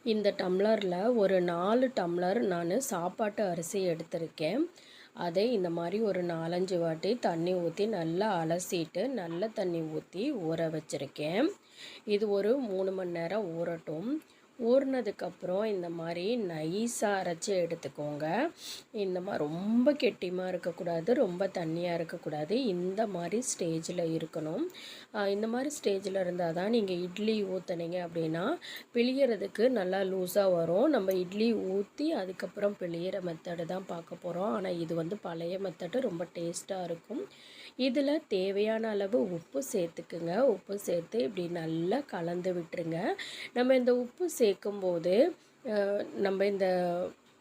இந்த டம்ளரில் ஒரு 4 டம்ளர் நான் சாப்பாட்டு அரிசி எடுத்திருக்கேன். அதை இந்த மாதிரி ஒரு 4-5 வாட்டி தண்ணி ஊற்றி நல்லா அலசிட்டு நல்ல தண்ணி ஊற்றி ஊற வச்சுருக்கேன். இது ஒரு 3 மணி நேரம் ஊறட்டும். ஊறினதுக்கப்புறம் இந்த மாதிரி நைஸாக அரைச்சி எடுத்துக்கோங்க. இந்த மாதிரி ரொம்ப கெட்டியமாக இருக்கக்கூடாது, ரொம்ப தண்ணியாக இருக்கக்கூடாது. இந்த மாதிரி ஸ்டேஜில் இருக்கணும். இந்த மாதிரி ஸ்டேஜில் இருந்தால் தான் நீங்கள் இட்லி ஊற்றுனீங்க அப்படின்னா பிழியறதுக்கு நல்லா லூஸாக வரும். நம்ம இட்லி ஊற்றி அதுக்கப்புறம் பிழியிற மெத்தடு தான் பார்க்க போகிறோம். ஆனால் இது வந்து பழைய மெத்தடு, ரொம்ப டேஸ்ட்டாக இருக்கும். இதில் தேவையான அளவு உப்பு சேர்த்துக்குங்க. உப்பு சேர்த்து இப்படி நல்லா கலந்து விட்டுருங்க. நம்ம இந்த உப்பு சேர்க்கும்போது நம்ம இந்த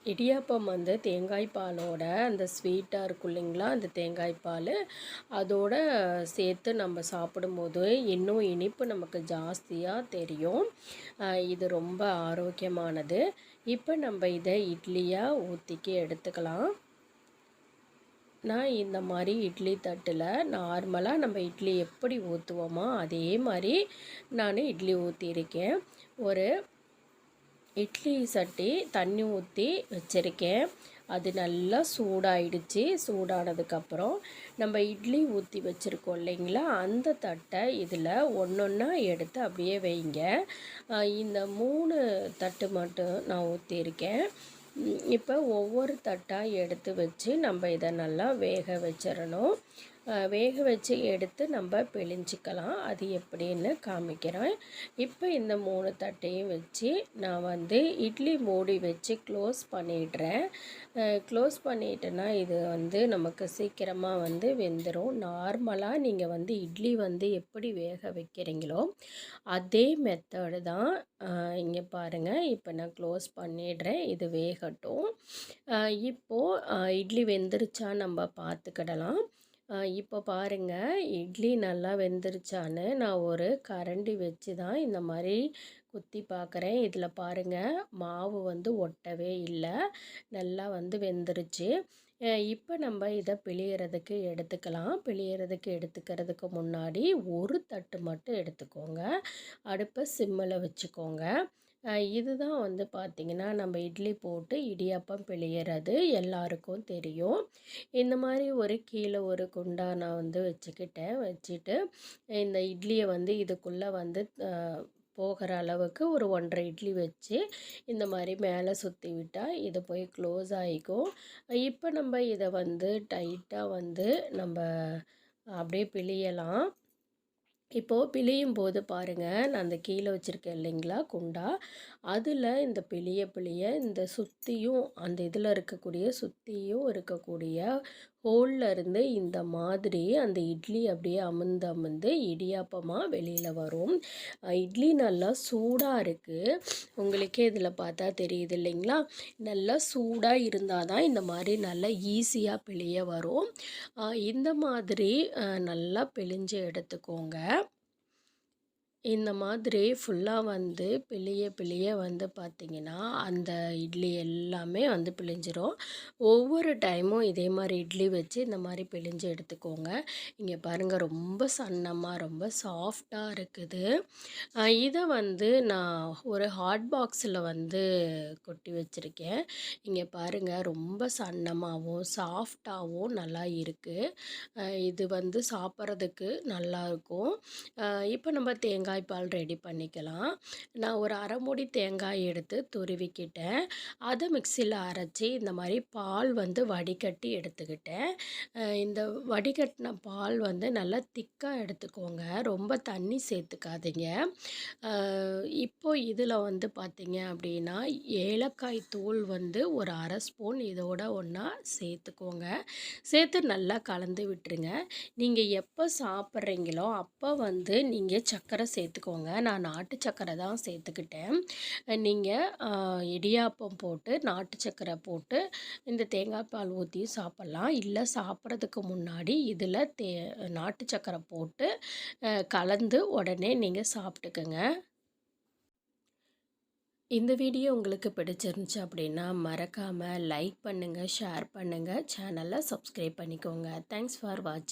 இடியாப்பம் வந்து தேங்காய் பாலோட அந்த ஸ்வீட்டாக இருக்கும் இல்லைங்களா, அந்த தேங்காய் பால் அதோட சேர்த்து நம்ம சாப்பிடும்போது இன்னும் இனிப்பு நமக்கு ஜாஸ்தியாக தெரியும். இது ரொம்ப ஆரோக்கியமானது. இப்போ நம்ம இதை இட்லியாக ஊற்றிக்கி எடுத்துக்கலாம். நான் இந்த மாதிரி இட்லி தட்டில் நார்மலாக நம்ம இட்லி எப்படி ஊற்றுவோமோ அதே மாதிரி நான் இட்லி ஊற்றிருக்கேன். ஒரு இட்லி சட்டி தண்ணி ஊற்றி வச்சுருக்கேன். அது நல்லா சூடாயிடுச்சு. சூடானதுக்கப்புறம் நம்ம இட்லி ஊற்றி வச்சுருக்கோம் இல்லைங்களா, அந்த தட்டை இதில் ஒன்றா எடுத்து அப்படியே வைங்க. இந்த 3 தட்டு மட்டும் நான் ஊற்றிருக்கேன். இப்போ ஒவ்வொரு தட்டாக எடுத்து வச்சு நம்ம இதை நல்லா வேக வச்சிடணும். வேக வச்சு எடுத்து நம்ம பிழிஞ்சிக்கலாம். அது எப்படின்னு காமிக்கிறேன். இப்போ இந்த 3 தட்டையும் வச்சு நான் வந்து இட்லி மூடி வச்சு க்ளோஸ் பண்ணிடுறேன். க்ளோஸ் பண்ணிட்டேன்னா இது வந்து நமக்கு சீக்கிரமாக வந்து வெந்துடும். நார்மலாக நீங்கள் வந்து இட்லி வந்து எப்படி வேக வைக்கிறீங்களோ அதே மெத்தடு தான். இங்கே பாருங்கள், இப்போ நான் க்ளோஸ் பண்ணிடுறேன். இது வேகட்டும். இப்போது இட்லி வெந்துருச்சா நம்ம பார்த்துக்கிடலாம். இப்போ பாருங்கள், இட்லி நல்லா வெந்துருச்சான்னு நான் ஒரு கரண்டி வச்சு தான் இந்த மாதிரி குத்தி பார்க்குறேன். இதில் பாருங்கள், மாவு வந்து ஒட்டவே இல்லை, நல்லா வந்து வெந்துருச்சு. இப்போ நம்ம இதை பிழியறதுக்கு எடுத்துக்கலாம். பிழியறதுக்கு எடுத்துக்கிறதுக்கு முன்னாடி ஒரு தட்டு மட்டும் எடுத்துக்கோங்க. அடுப்பை சிம்மில் வச்சுக்கோங்க. இதுதான் வந்து பார்த்திங்கன்னா நம்ம இட்லி போட்டு இடியாப்பம் பிழியறது எல்லாருக்கும் தெரியும். இந்த மாதிரி ஒரு கீழே ஒரு குண்டா நான் வந்து வச்சுட்டு இந்த இட்லியை வந்து இதுக்குள்ளே வந்து போகிற அளவுக்கு ஒரு 1.5 இட்லி வச்சு இந்த மாதிரி மேலே சுற்றி விட்டால் இது போய் க்ளோஸ் ஆகிக்கும். இப்போ நம்ம இதை வந்து டைட்டாக வந்து நம்ம அப்படியே பிழியலாம். இப்போது பிழியும் போது பாருங்கள், நான் அந்த கீழே வச்சுருக்கேன் இல்லைங்களா குண்டா, அதில் இந்த பிழிய இந்த சுற்றியும் அந்த இதில் சுற்றியும் இருக்கக்கூடிய ஹோலில் இருந்து இந்த மாதிரி அந்த இட்லி அப்படியே அமுந்து இடியாப்பமாக வெளியில் வரும். இட்லி நல்லா சூடாக இருக்குது, உங்களுக்கே இதில் பார்த்தா தெரியுது இல்லைங்களா. நல்லா சூடாக இருந்தால் தான் இந்த மாதிரி நல்லா ஈஸியாக பிழிய வரும். இந்த மாதிரி நல்லா பிழிஞ்சு எடுத்துக்கோங்க. இந்த மாதிரி ஃபுல்லாக வந்து பிழிய வந்து பார்த்திங்கன்னா அந்த இட்லி எல்லாமே வந்து பிழிஞ்சிரும். ஒவ்வொரு டைமும் இதே மாதிரி இட்லி வச்சு இந்த மாதிரி பிழிஞ்சு எடுத்துக்கோங்க. இங்கே பாருங்கள், ரொம்ப சன்னமாக ரொம்ப சாஃப்டாக இருக்குது. இதை வந்து நான் ஒரு ஹாட் பாக்ஸில் வந்து கொட்டி வச்சுருக்கேன். இங்கே பாருங்கள், ரொம்ப சன்னமாகவும் சாஃப்டாகவும் நல்லா இருக்குது. இது வந்து சாப்பிட்றதுக்கு நல்லாயிருக்கும். இப்போ நம்ம தேங்காய் பால் ரெடி பண்ணிக்கலாம். நான் ஒரு அரை மூடி தேங்காய் எடுத்து துருவிக்கிட்டேன். அதை மிக்சியில் அரைச்சி இந்த மாதிரி பால் வந்து வடிகட்டி எடுத்துக்கிட்டேன். இந்த வடிகட்டின பால் வந்து நல்லா திக்காக எடுத்துக்கோங்க, ரொம்ப தண்ணி சேர்த்துக்காதீங்க. இப்போ இதில் வந்து பார்த்திங்க அப்படின்னா ஏலக்காய் தூள் வந்து ஒரு அரை ஸ்பூன் இதோட ஒன்றா சேர்த்துக்கோங்க. சேர்த்து நல்லா கலந்து விட்டுருங்க. நீங்கள் எப்போ சாப்பிட்றீங்களோ அப்போ வந்து நீங்கள் சர்க்கரை சேர்த்துக்கோங்க. நான் நாட்டு சர்க்கரை தான் சேர்த்துக்கிட்டேன். நீங்கள் இடியாப்பம் போட்டு நாட்டு சர்க்கரை போட்டு இந்த தேங்காய் பால் ஊற்றி சாப்பிட்லாம். இல்லை சாப்பிட்றதுக்கு முன்னாடி இதில் நாட்டு சர்க்கரை போட்டு கலந்து உடனே நீங்கள் சாப்பிட்டுக்குங்க. இந்த வீடியோ உங்களுக்கு பிடிச்சிருந்துச்சு அப்படின்னா மறக்காமல் லைக் பண்ணுங்கள், ஷேர் பண்ணுங்கள், சேனலை சப்ஸ்கிரைப் பண்ணிக்கோங்க. தேங்க்ஸ் ஃபார் வாட்சிங்.